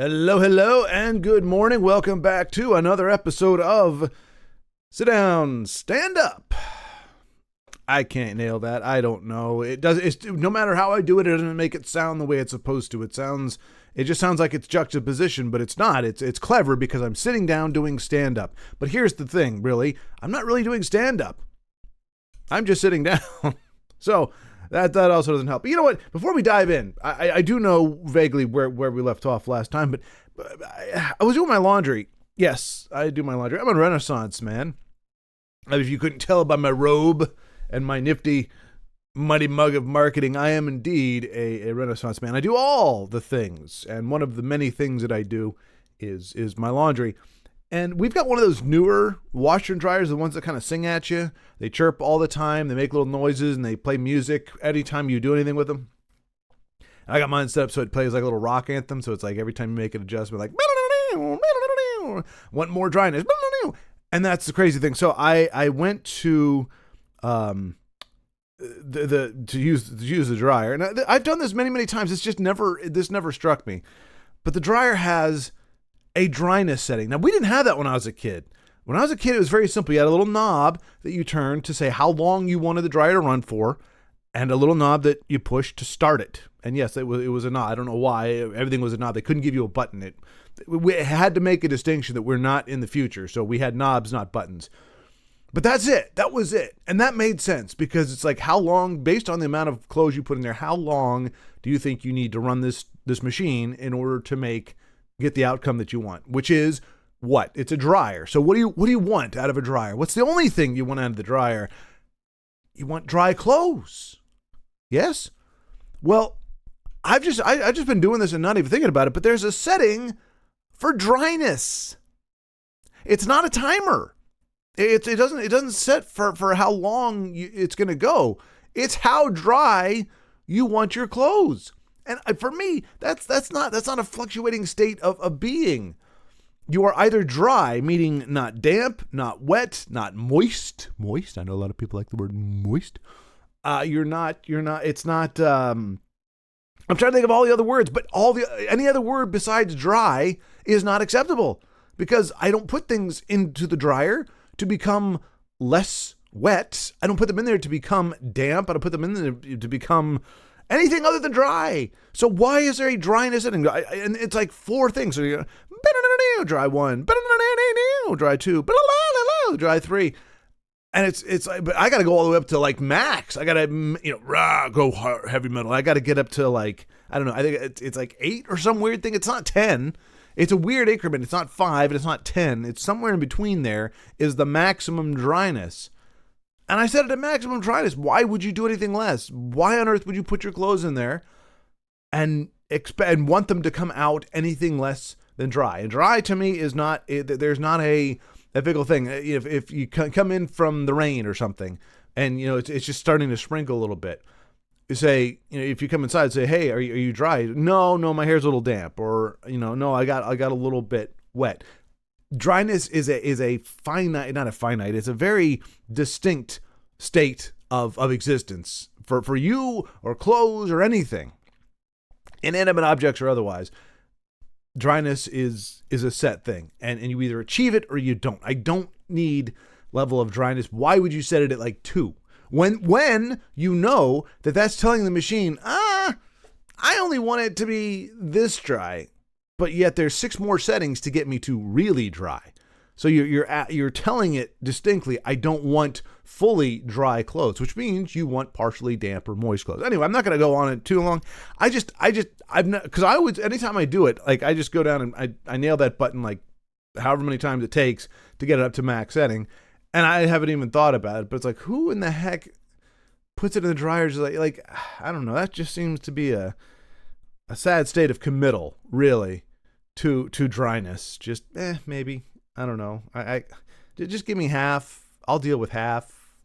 Hello, hello, and good morning. Welcome back to another episode of Sit Down, Stand Up. I can't nail that. I don't know. It's no matter how I do it, it doesn't make it sound the way it's supposed to. It just sounds like it's juxtaposition, but it's not. It's clever because I'm sitting down doing stand up. But here's the thing, really. I'm not really doing stand up. I'm just sitting down. So that also doesn't help. But you know what? Before we dive in, I do know vaguely where we left off last time, but I was doing my laundry. Yes, I do my laundry. I'm a Renaissance man. If you couldn't tell by my robe and my nifty, muddy mug of marketing, I am indeed a Renaissance man. I do all the things, and one of the many things that I do is my laundry. And we've got one of those newer washer and dryers, the ones that kind of sing at you. They chirp all the time. They make little noises, and they play music anytime you do anything with them. I got mine set up so it plays like a little rock anthem. So it's like every time you make an adjustment, like, want more dryness. And that's the crazy thing. So I went to to use the dryer. And I've done this many times. This never struck me. But the dryer has a dryness setting. Now, we didn't have that when I was a kid. When I was a kid, it was very simple. You had a little knob that you turned to say how long you wanted the dryer to run for, and a little knob that you pushed to start it. And yes, it was a knob. I don't know why. Everything was a knob. They couldn't give you a button. We had to make a distinction that we're not in the future. So we had knobs, not buttons. But that's it. That was it. And that made sense because it's like how long, based on the amount of clothes you put in there, how long do you think you need to run this machine in order to get the outcome that you want, which is what? It's a dryer. So what do you want out of a dryer? What's the only thing you want out of the dryer? You want dry clothes. Yes? Well, I've just been doing this and not even thinking about it, but there's a setting for dryness. It's not a timer. It doesn't set for how long it's going to go. It's how dry you want your clothes. And for me, that's not a fluctuating state of being. You are either dry, meaning not damp, not wet, not moist. Moist. I know a lot of people like the word moist. You're not. It's not. I'm trying to think of all the other words, but any other word besides dry is not acceptable because I don't put things into the dryer to become less wet. I don't put them in there to become damp. I don't put them in there to become anything other than dry. So why is there a dryness setting? And it's like four things. So you go, dry one, dry two, dry three. And it's like, but I got to go all the way up to like max. I got to, go heavy metal. I got to get up to like, I don't know. I think it's like 8 or some weird thing. It's not 10. It's a weird increment. It's not 5 and it's not 10. It's somewhere in between there is the maximum dryness. And I set it at maximum dryness. Why would you do anything less? Why on earth would you put your clothes in there and want them to come out anything less than dry? And dry to me is not, there's not a fickle thing. If you come in from the rain or something and, it's just starting to sprinkle a little bit, you say, if you come inside and say, hey, are you dry? No, my hair's a little damp. Or, no, I got a little bit wet. Dryness is a finite, not a finite, it's a very distinct state of existence for you or clothes or anything, inanimate objects or otherwise. Dryness is a set thing, and you either achieve it or you don't. I don't need level of dryness. Why would you set it at like 2? When you know that's telling the machine, I only want it to be this dry. But yet there's 6 more settings to get me to really dry. So you're telling it distinctly, I don't want fully dry clothes, which means you want partially damp or moist clothes. Anyway, I'm not going to go on it too long. Anytime I do it, like I just go down and I nail that button like however many times it takes to get it up to max setting. And I haven't even thought about it, but it's like, who in the heck puts it in the dryer? Just like, I don't know. That just seems to be a sad state of committal, really. To dryness, just maybe, I don't know. I just give me half. I'll deal with half.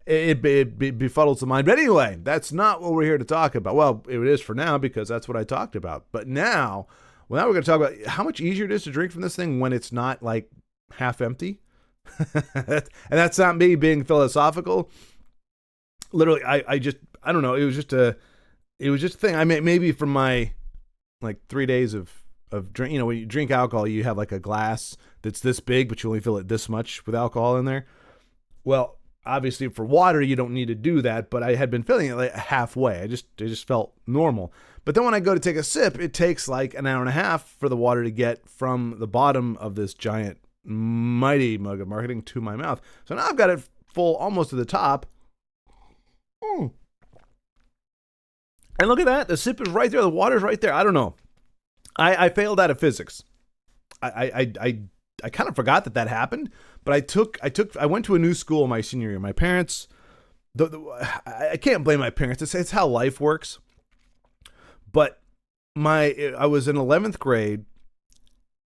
It befuddles the mind. But anyway, that's not what we're here to talk about. Well, it is for now because that's what I talked about. But now we're going to talk about how much easier it is to drink from this thing when it's not like half empty. And that's not me being philosophical. Literally, I don't know. It was just a thing. I mean, maybe from my like 3 days of drink. You know, when you drink alcohol, you have like a glass that's this big, but you only fill it this much with alcohol in there. Well, obviously for water, you don't need to do that, but I had been filling it like halfway. It just felt normal. But then when I go to take a sip, it takes like an hour and a half for the water to get from the bottom of this giant, mighty mug of marketing to my mouth. So now I've got it full almost to the top. And look at that. The sip is right there. The water's right there. I don't know. I failed out of physics. I kind of forgot that happened, but I went to a new school my senior year. My parents, I can't blame my parents. It's how life works. But I was in 11th grade,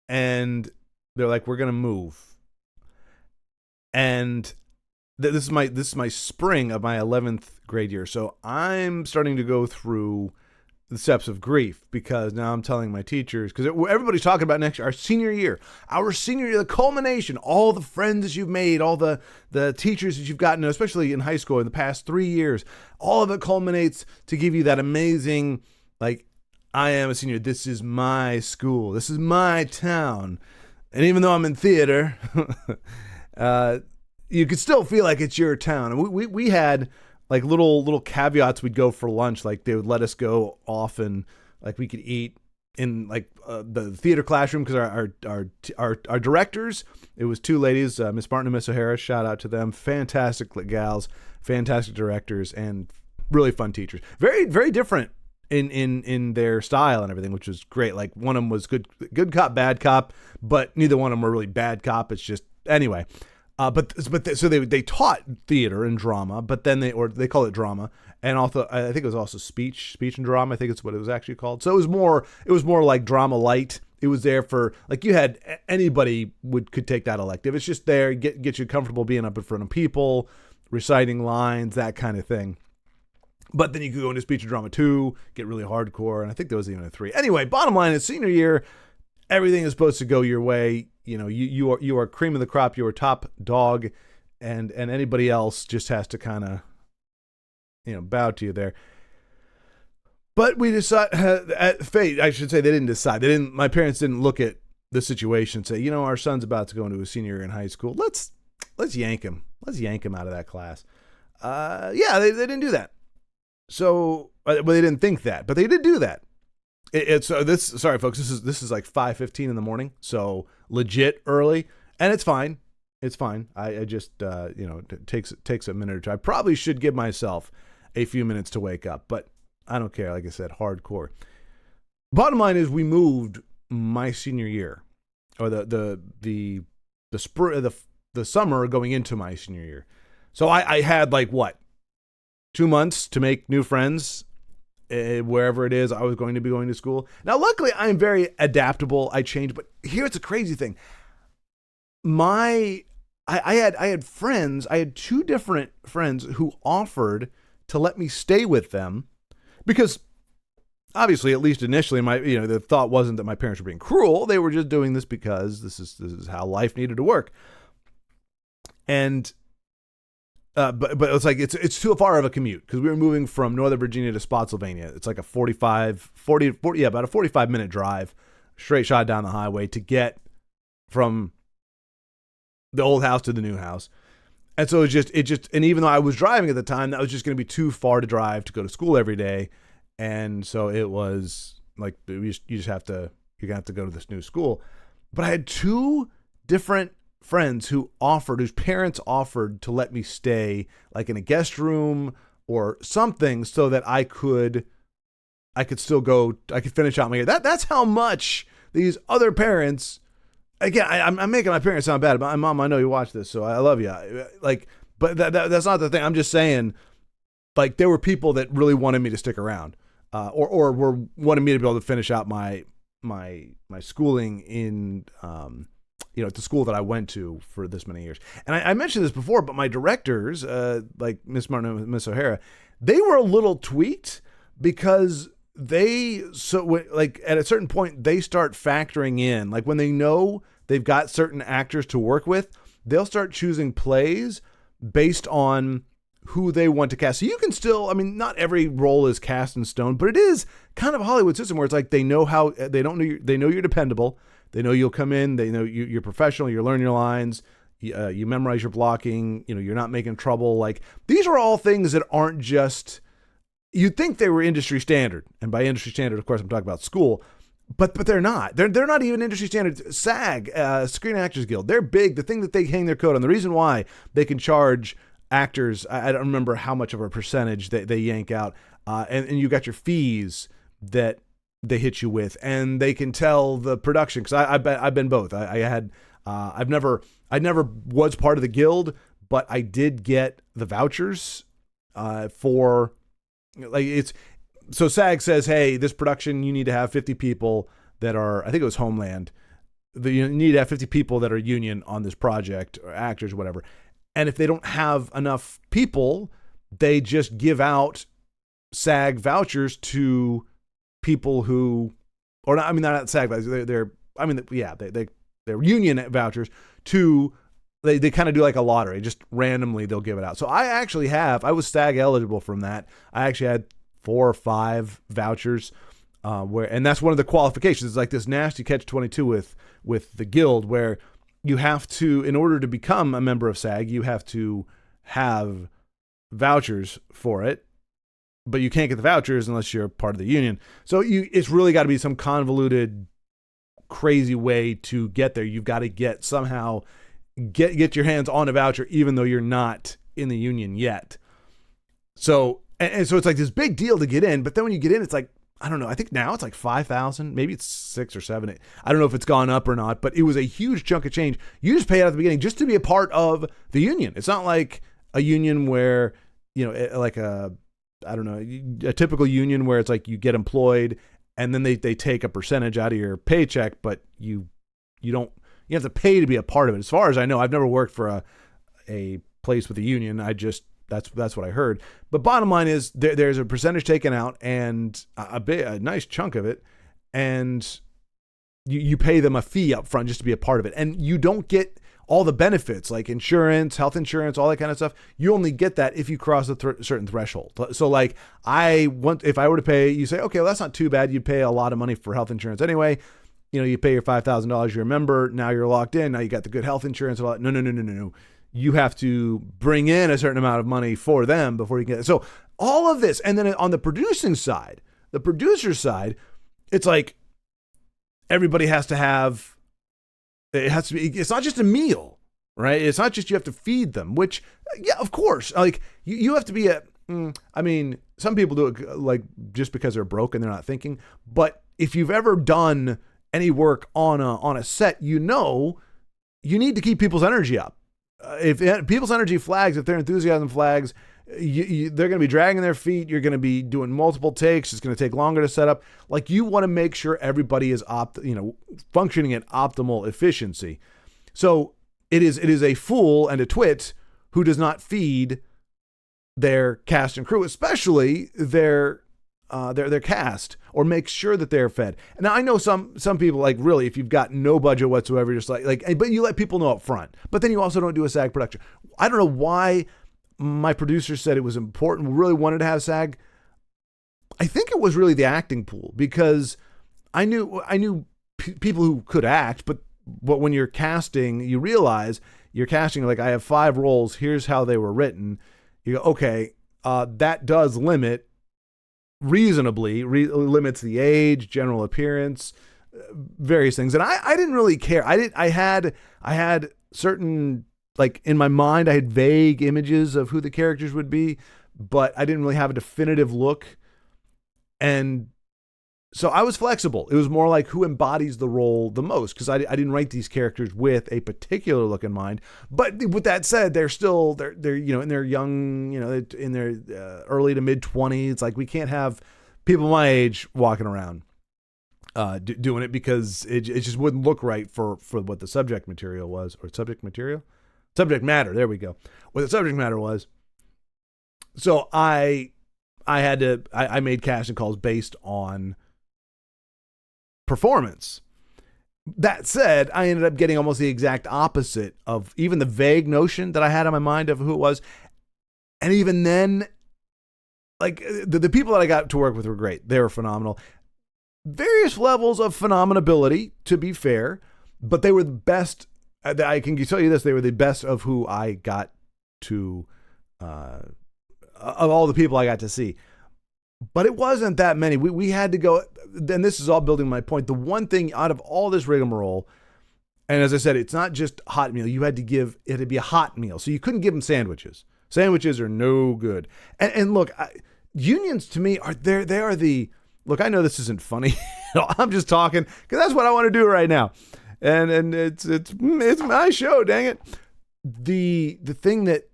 and they're like, we're gonna move, and this is my spring of my 11th grade year. So I'm starting to go through the steps of grief, because now I'm telling my teachers, because everybody's talking about next year, our senior year, the culmination, all the friends that you've made, all the teachers that you've gotten, especially in high school in the past 3 years, all of it culminates to give you that amazing, like, I am a senior. This is my school. This is my town. And even though I'm in theater, you could still feel like it's your town. And we had like little caveats. We'd go for lunch, like they would let us go off and like we could eat in like the theater classroom, because our directors, it was two ladies, Miss Martin and Miss O'Hara. Shout out to them, fantastic gals, fantastic directors, and really fun teachers. Very very different in their style and everything, which was great. Like one of them was good cop, bad cop, but neither one of them were really bad cop. It's just anyway. So they taught theater and drama, but then they call it drama, and also I think it was also speech and drama. I think it's what it was actually called. So it was more like drama light. It was there for like you had anybody could take that elective. It's just there get you comfortable being up in front of people, reciting lines, that kind of thing. But then you could go into speech and drama 2, get really hardcore, and I think there was even a 3. Anyway, bottom line is senior year, everything is supposed to go your way. You know, you are cream of the crop, you are top dog, and anybody else just has to kind of, you know, bow to you there. But we decide at fate, I should say, they didn't decide. My parents didn't look at the situation and say, you know, our son's about to go into a senior year in high school. Let's yank him. Let's yank him out of that class. Yeah, they didn't do that. So, well, they didn't think that, but they did do that. Sorry, folks, this is like 5:15 in the morning, so legit early, and it's fine. It's fine. I just, it takes a minute or two. I probably should give myself a few minutes to wake up, but I don't care. Like I said, hardcore. Bottom line is we moved my senior year, or the summer going into my senior year. So I had like 2 months to make new friends wherever it is I was going to be going to school. Now, luckily, I'm very adaptable. I change, but here's a crazy thing. I had friends. I had 2 different friends who offered to let me stay with them, because obviously, at least initially, the thought wasn't that my parents were being cruel. They were just doing this because this is how life needed to work. And but it's like it's too far of a commute, because we were moving from Northern Virginia to Spotsylvania. It's like a 45-minute drive, straight shot down the highway to get from the old house to the new house. And so it just, and even though I was driving at the time, that was just going to be too far to drive to go to school every day. And so it was like, you're going to have to go to this new school. But I had 2 different friends whose parents offered to let me stay like in a guest room or something, so that I could still go, I could finish out my year. That's how much these other parents, again, I'm making my parents sound bad, but my mom, I know you watch this, so I love you. Like, but that's not the thing. I'm just saying, like, there were people that really wanted me to stick around, or were wanted me to be able to finish out my schooling in, at the school that I went to for this many years. And I mentioned this before, but my directors, like Miss Martin and Miss O'Hara, they were a little tweaked, because at a certain point, they start factoring in, like when they know they've got certain actors to work with, they'll start choosing plays based on who they want to cast. So you can still, I mean, not every role is cast in stone, but it is kind of a Hollywood system where it's like they know how, they know you're dependable. They know you'll come in. They know you're professional. You learn your lines. You memorize your blocking. You're not making trouble. Like, these are all things that aren't just, you'd think they were industry standard. And by industry standard, of course, I'm talking about school. But they're not. They're not even industry standard. SAG, Screen Actors Guild, they're big. The thing that they hang their coat on, the reason why they can charge actors, I don't remember how much of a percentage they yank out, and you got your fees that they hit you with, and they can tell the production, because I've been both. I never was part of the guild, but I did get the vouchers for, like, it's. So SAG says, hey, this production, you need to have 50 people that are, I think it was Homeland. You need to have 50 people that are union on this project, or actors, whatever. And if they don't have enough people, they just give out SAG vouchers to people who, or not, I mean, not SAG vouchers, they're union vouchers to, they kind of do like a lottery, just randomly they'll give it out. So I was SAG eligible from that. I actually had 4 or 5 vouchers, and that's one of the qualifications. It's like this nasty catch-22 with the guild, where you have to, in order to become a member of SAG, you have to have vouchers for it, but you can't get the vouchers unless you're part of the union. So it's really got to be some convoluted, crazy way to get there. You've got to somehow get your hands on a voucher, even though you're not in the union yet. So. And so it's like this big deal to get in, but then when you get in, it's like, I don't know, I think now it's like 5,000, maybe it's 6 or 7. I don't know if it's gone up or not, but it was a huge chunk of change. You just pay out at the beginning just to be a part of the union. It's not like a union where, like a typical union where it's like you get employed and then they take a percentage out of your paycheck, but you have to pay to be a part of it. As far as I know, I've never worked for a place with a union. That's what I heard. But bottom line is there's a percentage taken out, and a nice chunk of it, and you pay them a fee up front just to be a part of it. And you don't get all the benefits like insurance, health insurance, all that kind of stuff. You only get that if you cross a certain threshold. So like if I were to pay, you say, okay, well, that's not too bad. You pay a lot of money for health insurance anyway. You pay your $5,000, you're a member. Now you're locked in. Now you got the good health insurance. And all that. No. You have to bring in a certain amount of money for them before you get it. So all of this. And then on the producer side, it's like everybody has to have, it's not just a meal, right? It's not just you have to feed them, which, yeah, of course, like you have to be some people do it like just because they're broke and they're not thinking. But if you've ever done any work on a set, you need to keep people's energy up. If people's energy flags, if their enthusiasm flags, they're going to be dragging their feet. You're going to be doing multiple takes. It's going to take longer to set up. Like, you want to make sure everybody is functioning at optimal efficiency. So it is a fool and a twit who does not feed their cast and crew, especially their cast, or make sure that they're fed. And now I know some people, like, really, if you've got no budget whatsoever, just like, but you let people know up front, but then you also don't do a SAG production. I don't know why my producer said it was important. We really wanted to have SAG. I think it was really the acting pool, because I knew people who could act, but when you're casting, you realize you're casting, like, I have 5 roles. Here's how they were written. You go, okay, that does reasonably limits the age, general appearance, various things. And I didn't really care. I had certain, like, in my mind, I had vague images of who the characters would be, but I didn't really have a definitive look. And so I was flexible. It was more like who embodies the role the most, because I didn't write these characters with a particular look in mind. But with that said, they're in their young, in their early to mid 20s. Like, we can't have people my age walking around doing it, because it just wouldn't look right for what the subject material was, or subject matter. There we go. What the subject matter was. So I made casting calls based on performance. That said, I ended up getting almost the exact opposite of even the vague notion that I had in my mind of who it was. And even then, like the people that I got to work with were great. They were phenomenal. Various levels of phenomenability, to be fair, but they were the best. I can tell you this: they were the best of who I got to, of all the people I got to see. But it wasn't that many. We had to go, and this is all building my point. The one thing out of all this rigmarole, and as I said, it's not just hot meal. You had to give it to be a hot meal, so you couldn't give them sandwiches. Sandwiches are no good. And look, unions to me are there. They are the look. I know this isn't funny. I'm just talking because that's what I want to do right now, and it's my show. Dang it. The thing that.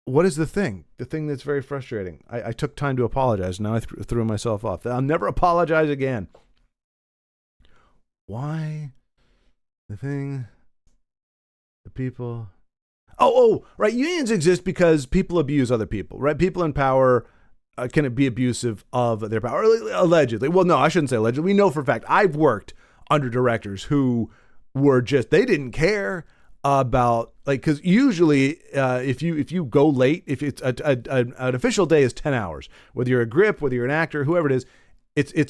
What is the thing? The thing that's very frustrating. I took time to apologize. Now I threw myself off. I'll never apologize again. Why? The thing. The people. Oh, right. Unions exist because people abuse other people, right? People in power can be abusive of their power, allegedly. Well, no, I shouldn't say allegedly. We know for a fact. I've worked under directors who were they didn't care about, like, because usually if you go late, if it's an official day is 10 hours, whether you're a grip, whether you're an actor, whoever it is, it's a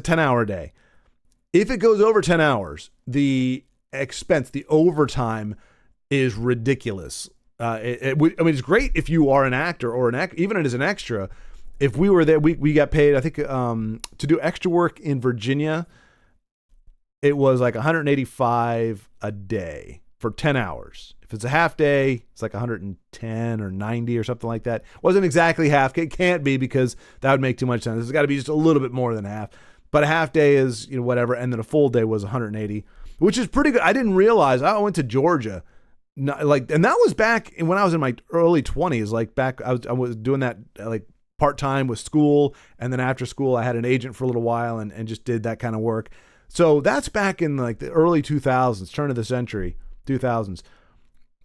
10-hour day. If it goes over 10 hours, the expense, the overtime is ridiculous. I mean, it's great if you are an actor or even as an extra. If we were there, we got paid, I think, to do extra work in Virginia, it was like $185 a day for 10 hours. If it's a half day, it's like 110 or 90 or something like that. Wasn't exactly half. It can't be because that would make too much sense. It's got to be just a little bit more than half. But a half day is, whatever. And then a full day was 180, which is pretty good. I didn't realize. I went to Georgia. And that was back when I was in my early 20s. Like back, I was doing that like part-time with school. And then after school, I had an agent for a little while and just did that kind of work. So that's back in like the early 2000s, turn of the century, 2000s.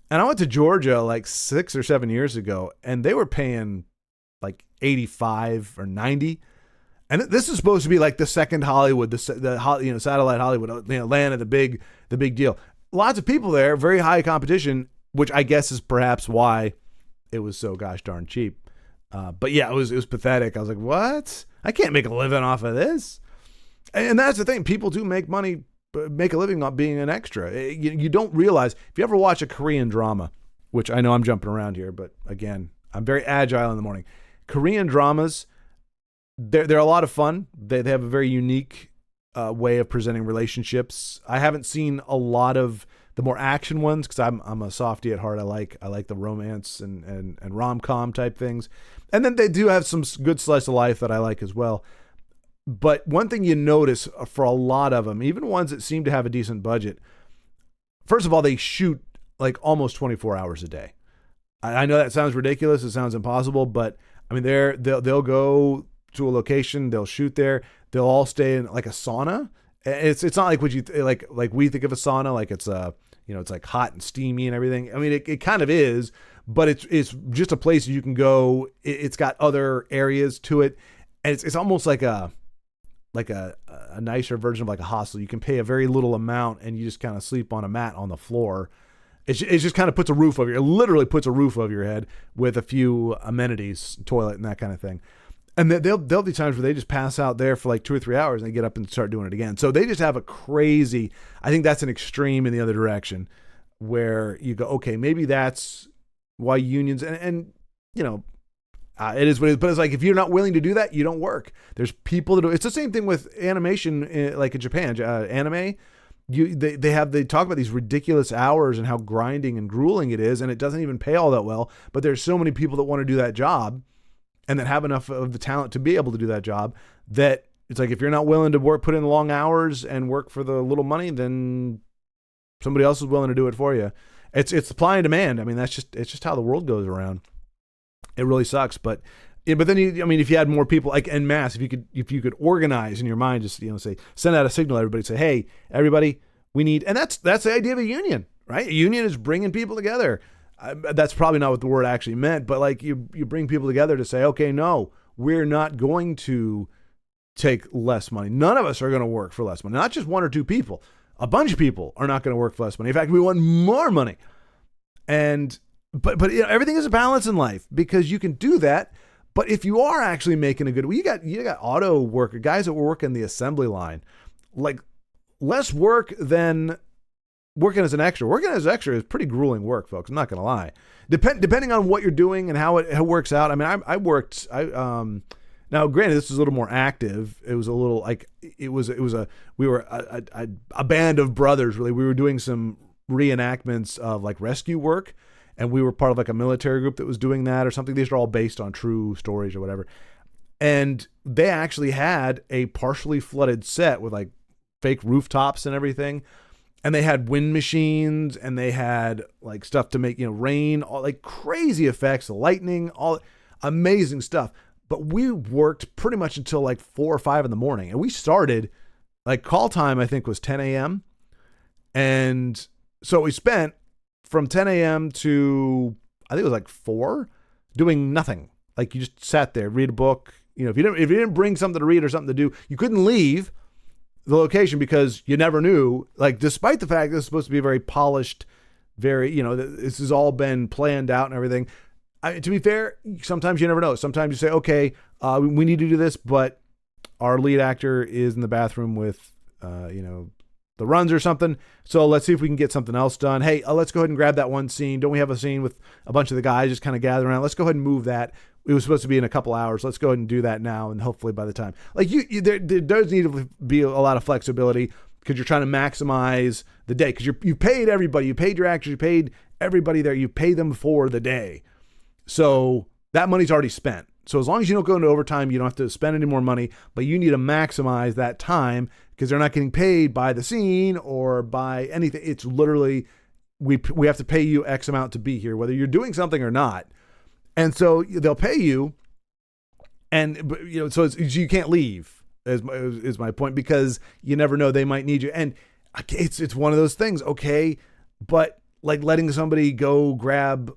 And I went to Georgia like 6 or 7 years ago, and they were paying like 85 or 90. And this is supposed to be like the second Hollywood, the satellite Hollywood, Atlanta, the big deal. Lots of people there, very high competition, which I guess is perhaps why it was so gosh darn cheap. But yeah, it was pathetic. I was like, what? I can't make a living off of this. And that's the thing. People do make a living not being an extra. You don't realize, if you ever watch a Korean drama, which I know I'm jumping around here, but again, I'm very agile in the morning. Korean dramas, they're a lot of fun. They have a very unique way of presenting relationships. I haven't seen a lot of the more action ones because I'm a softie at heart. I like the romance and rom-com type things. And then they do have some good slice of life that I like as well. But one thing you notice for a lot of them, even ones that seem to have a decent budget, first of all, they shoot like almost 24 hours a day. I know that sounds ridiculous. It sounds impossible, but I mean, they'll go to a location, they'll shoot there. They'll all stay in like a sauna. It's not like what you like we think of a sauna, like it's it's like hot and steamy and everything. I mean, it kind of is, but it's just a place you can go. It's got other areas to it, and it's almost like a nicer version of like a hostel. You can pay a very little amount and you just kind of sleep on a mat on the floor. It just kind of literally puts a roof over your head with a few amenities, toilet and that kind of thing. And there'll be times where they just pass out there for like 2 or 3 hours and they get up and start doing it again. So they just have a crazy, I think that's an extreme in the other direction where you go, okay, maybe that's why unions and it is what it is, but it's like, if you're not willing to do that, you don't work. There's people that do. It's the same thing with animation, like in Japan, anime. They talk about these ridiculous hours and how grinding and grueling it is, and it doesn't even pay all that well. But there's so many people that want to do that job, and that have enough of the talent to be able to do that job. That it's like, if you're not willing to put in the long hours and work for the little money, then somebody else is willing to do it for you. It's supply and demand. I mean, it's just how the world goes around. It really sucks, but then if you had more people like en masse, if you could organize in your mind, just say, send out a signal to everybody, say, hey, everybody, we need, and that's the idea of a union, right? A union is bringing people together. That's probably not what the word actually meant, but like you bring people together to say, okay, no, we're not going to take less money. None of us are going to work for less money. Not just one or two people. A bunch of people are not going to work for less money. In fact, we want more money. And but you know, everything is a balance in life, because you can do that. But if you are actually making a good, you got auto worker guys that were working the assembly line, like less work than working as an extra. Working as an extra is pretty grueling work, folks. I'm not going to lie. Depending on what you're doing and how it works out. I mean, I worked. Now, granted, this was a little more active. It was a little like we were a band of brothers. Really, we were doing some reenactments of like rescue work. And we were part of like a military group that was doing that or something. These are all based on true stories or whatever. And they actually had a partially flooded set with like fake rooftops and everything. And they had wind machines, and they had like stuff to make, rain, all like crazy effects, lightning, all amazing stuff. But we worked pretty much until like 4 or 5 in the morning. And we started like call time, I think, was 10 a.m. And so we spent from 10 a.m. to, I think it was like 4, doing nothing. Like you just sat there, read a book. If you didn't bring something to read or something to do, you couldn't leave the location because you never knew. Like, despite the fact this is supposed to be a very polished, very, this has all been planned out and everything. To be fair, sometimes you never know. Sometimes you say, okay, we need to do this, but our lead actor is in the bathroom with, the runs or something. So let's see if we can get something else done. Hey, let's go ahead and grab that one scene. Don't we have a scene with a bunch of the guys just kind of gathering around? Let's go ahead and move that. It was supposed to be in a couple hours. Let's go ahead and do that now. And hopefully by the time, like there does need to be a lot of flexibility, because you're trying to maximize the day, because you paid everybody, you paid your actors, you paid everybody there, you pay them for the day. So that money's already spent. So as long as you don't go into overtime, you don't have to spend any more money, but you need to maximize that time, because they're not getting paid by the scene or by anything. It's literally, we have to pay you X amount to be here, whether you're doing something or not. And so they'll pay you, and so you can't leave is my point, because you never know, they might need you. And it's one of those things, okay, but like letting somebody go grab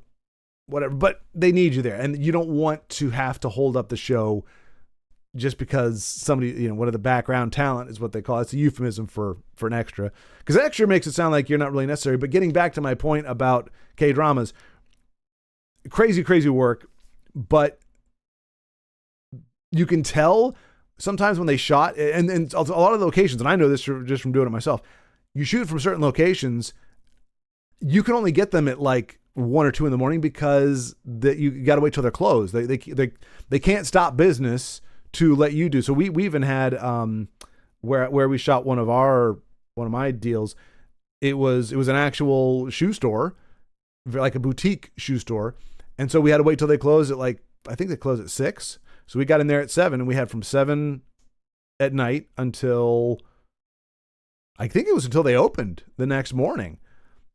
whatever, but they need you there, and you don't want to have to hold up the show just because somebody, one of the background talent is what they call it. It's a euphemism for an extra, because extra makes it sound like you're not really necessary. But getting back to my point about K-dramas, crazy work, but you can tell sometimes when they shot, and a lot of the locations, and I know this just from doing it myself, you shoot from certain locations, you can only get them at like 1 or 2 in the morning, because you got to wait till they're closed. They can't stop business to let you do. So we even had where we shot one of my deals. It was an actual shoe store, like a boutique shoe store, and so we had to wait till they closed at like, I think they closed at 6. So we got in there at 7, and we had from 7 at night until, I think it was until they opened the next morning,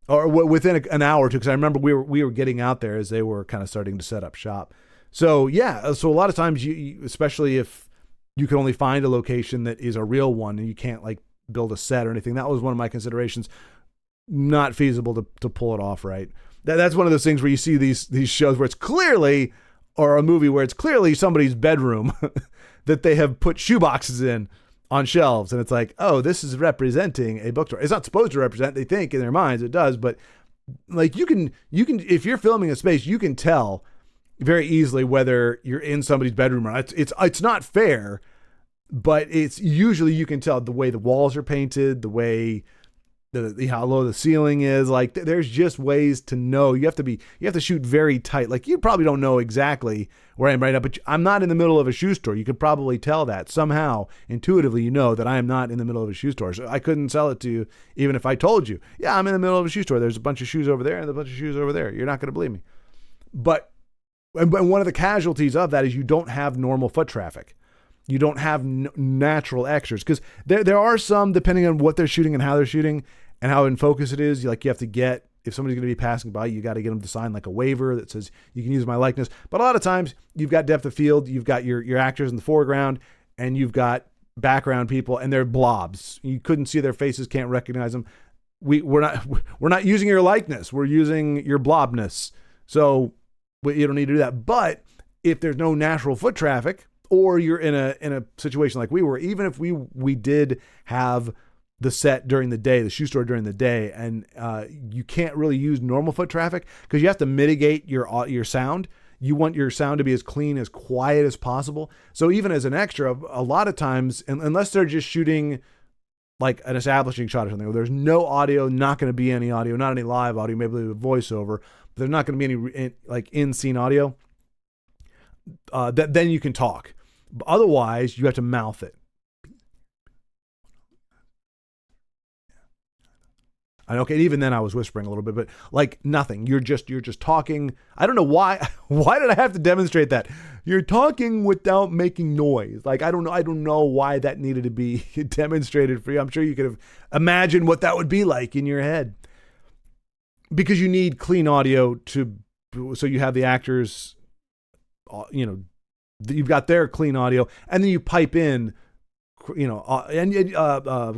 or within an hour or two, because I remember we were getting out there as they were kind of starting to set up shop. So yeah, so a lot of times you especially if you can only find a location that is a real one, and you can't like build a set or anything. That was one of my considerations. Not feasible to pull it off right. That's one of those things where you see these shows where it's clearly, or a movie where it's clearly somebody's bedroom that they have put shoeboxes in on shelves, and it's like, oh, this is representing a bookstore. It's not supposed to represent. They think in their minds it does, but like you can if you're filming a space, you can tell very easily whether you're in somebody's bedroom or not. It's not fair, but it's usually, you can tell the way the walls are painted, the way how low the ceiling is. Like there's just ways to know. You have to shoot very tight. Like you probably don't know exactly where I am right now, but I'm not in the middle of a shoe store. You could probably tell that somehow intuitively, that I am not in the middle of a shoe store. So I couldn't sell it to you even if I told you, yeah, I'm in the middle of a shoe store. There's a bunch of shoes over there and a bunch of shoes over there. You're not going to believe me. But one of the casualties of that is you don't have normal foot traffic. You don't have natural extras, because there are some, depending on what they're shooting and how they're shooting and how in focus it is. Like you have to get, if somebody's going to be passing by, you got to get them to sign like a waiver that says you can use my likeness. But a lot of times you've got depth of field, you've got your actors in the foreground, and you've got background people, and they're blobs. You couldn't see their faces, can't recognize them. We're not using your likeness. We're using your blobness. So you don't need to do that. But if there's no natural foot traffic, or you're in a situation like we were, even if we did have the set during the day, the shoe store during the day, and you can't really use normal foot traffic because you have to mitigate your sound. You want your sound to be as clean, as quiet as possible. So even as an extra, a lot of times, unless they're just shooting like an establishing shot or something, where there's no audio, not going to be any audio, not any live audio, maybe a voiceover, but there's not going to be any like in-scene audio, then you can talk. But otherwise, you have to mouth it. And okay, even then I was whispering a little bit, but like nothing. You're just talking. I don't know why. Why did I have to demonstrate that? You're talking without making noise. Like I don't know why that needed to be demonstrated for you. I'm sure you could have imagined what that would be like in your head. Because you need clean audio so you have the actors, you've got their clean audio, and then you pipe in,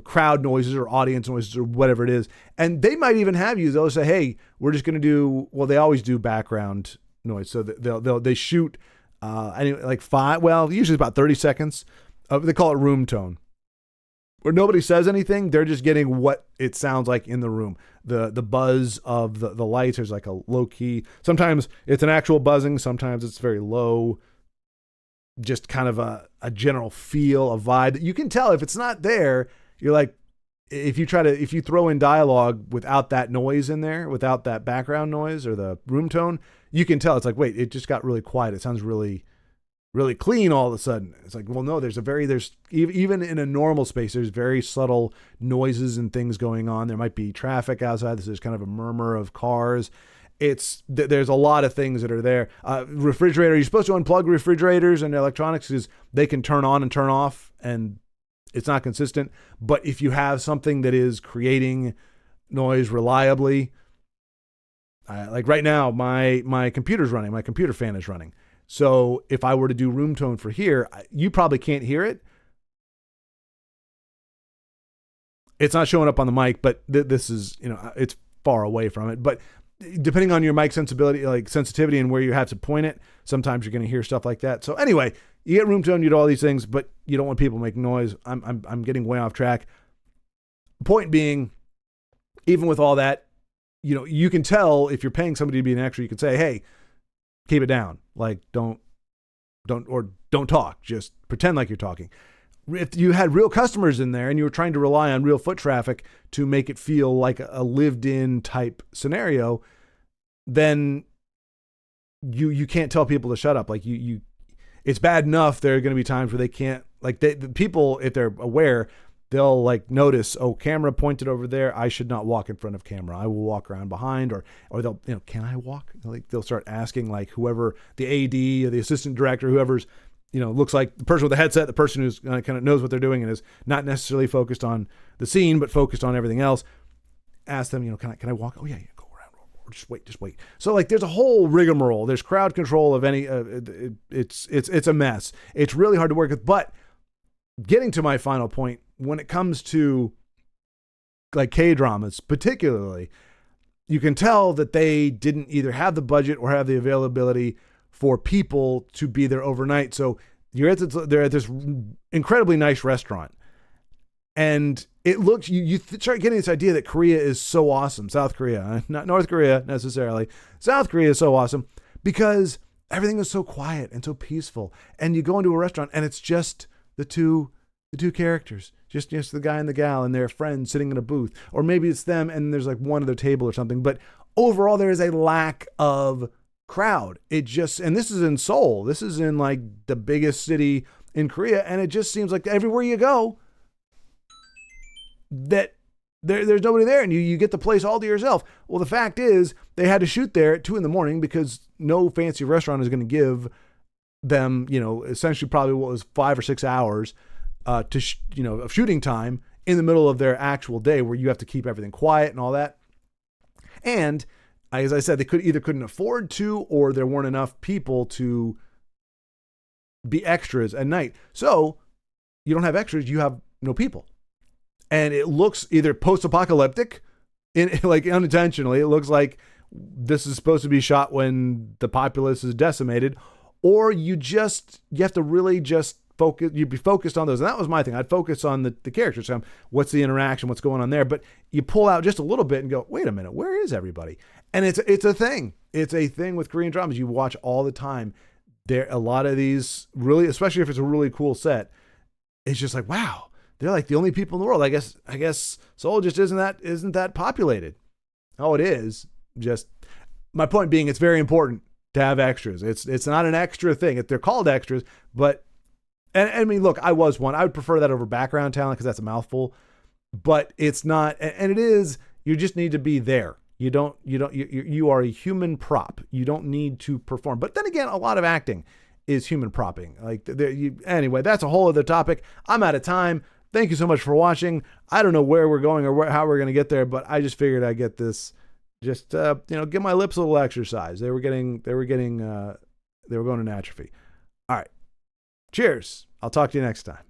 crowd noises or audience noises or whatever it is. And they might even have you, they'll say, hey, we're just going to do, well, they always do background noise. So they shoot, usually about 30 seconds. They call it room tone, where nobody says anything. They're just getting what it sounds like in the room. The buzz of the lights. There's like a low key. Sometimes it's an actual buzzing. Sometimes it's very low. Just kind of a general feel, a vibe that you can tell if it's not there. You're like, if you throw in dialogue without that noise in there, without that background noise or the room tone, you can tell. It's like, wait, it just got really quiet. It sounds really, really clean all of a sudden. It's like, well, no, there's even in a normal space, there's very subtle noises and things going on. There might be traffic outside. There's kind of a murmur of cars. There's a lot of things that are there. Refrigerator, you're supposed to unplug refrigerators and electronics because they can turn on and turn off and it's not consistent. But if you have something that is creating noise reliably, like right now, my computer's running, my computer fan is running. So if I were to do room tone for here, you probably can't hear it. It's not showing up on the mic, but this is, it's far away from it. But depending on your mic sensitivity and where you have to point it, sometimes you're going to hear stuff like that. So anyway, you get room tone, you do all these things, but you don't want people making noise. I'm getting way off track. Point being, even with all that, you can tell if you're paying somebody to be an extra. You can say, hey, keep it down. Like don't talk. Just pretend like you're talking. If you had real customers in there and you were trying to rely on real foot traffic to make it feel like a lived-in type scenario, then you can't tell people to shut up. Like it's bad enough there are going to be times where they can't, like the people, if they're aware, they'll like notice, oh, camera pointed over there. I should not walk in front of camera. I will walk around behind, or they'll, can I walk? Like they'll start asking like whoever, the AD or the assistant director, whoever's, looks like the person with the headset, the person who's kind of knows what they're doing and is not necessarily focused on the scene, but focused on everything else. Ask them, can I walk? Oh yeah, go around, or just wait. So like, there's a whole rigmarole. There's crowd control of any. It's a mess. It's really hard to work with. But getting to my final point, when it comes to like K-dramas, particularly, you can tell that they didn't either have the budget or have the availability for people to be there overnight. So they're at this incredibly nice restaurant, and it looks, you start getting this idea that Korea is so awesome. South Korea, not North Korea necessarily. South Korea is so awesome because everything is so quiet and so peaceful. And you go into a restaurant and it's just the two characters, just the guy and the gal and their friends sitting in a booth, or maybe it's them and there's like one other table or something. But overall, there is a lack of crowd. And this is in Seoul. This is in like the biggest city in Korea, and it just seems like everywhere you go that there's nobody there, and you get the place all to yourself. Well, the fact is they had to shoot there at 2 a.m. because no fancy restaurant is going to give them, essentially probably what was 5 or 6 hours of shooting time in the middle of their actual day, where you have to keep everything quiet and all that. And as I said, they couldn't afford to, or there weren't enough people to be extras at night. So you don't have extras, you have no people. And it looks either post-apocalyptic, unintentionally. It looks like this is supposed to be shot when the populace is decimated, or you have to really just you'd be focused on those. And that was my thing. I'd focus on the characters. What's the interaction? What's going on there? But you pull out just a little bit and go, wait a minute, where is everybody? And it's a thing. It's a thing with Korean dramas you watch all the time. There, a lot of these really, especially if it's a really cool set, it's just like, wow, they're like the only people in the world. I guess Seoul just isn't that populated. Oh, it is. Just my point being, it's very important to have extras. It's not an extra thing. They're called extras, but and I mean, look, I was one. I would prefer that over background talent because that's a mouthful. But it's not, and it is. You just need to be there. You are a human prop. You don't need to perform. But then again, a lot of acting is human propping. Anyway, that's a whole other topic. I'm out of time. Thank you so much for watching. I don't know where we're going or how we're going to get there, but I just figured I'd get this. Just give my lips a little exercise. They were going to atrophy. All right. Cheers. I'll talk to you next time.